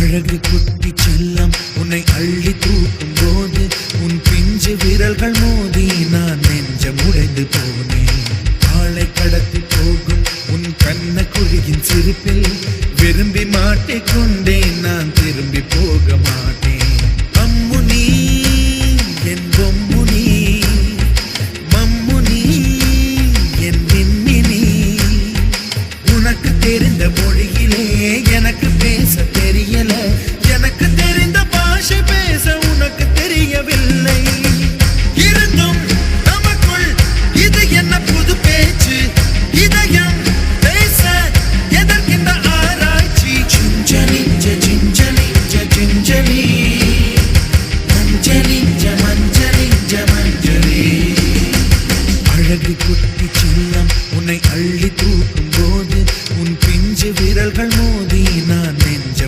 அழகு குட்டி செல்லம் உன்னை அள்ளி தூக்கும் போது உன் பிஞ்சு விரல்கள் மோதி நான் நெஞ்சம் உடைந்து போனேன். ஆளை கடத்தி போகும் உன் கண்ண குழியின் சிரிப்பில் விரும்பி மாட்டிக்கொண்டு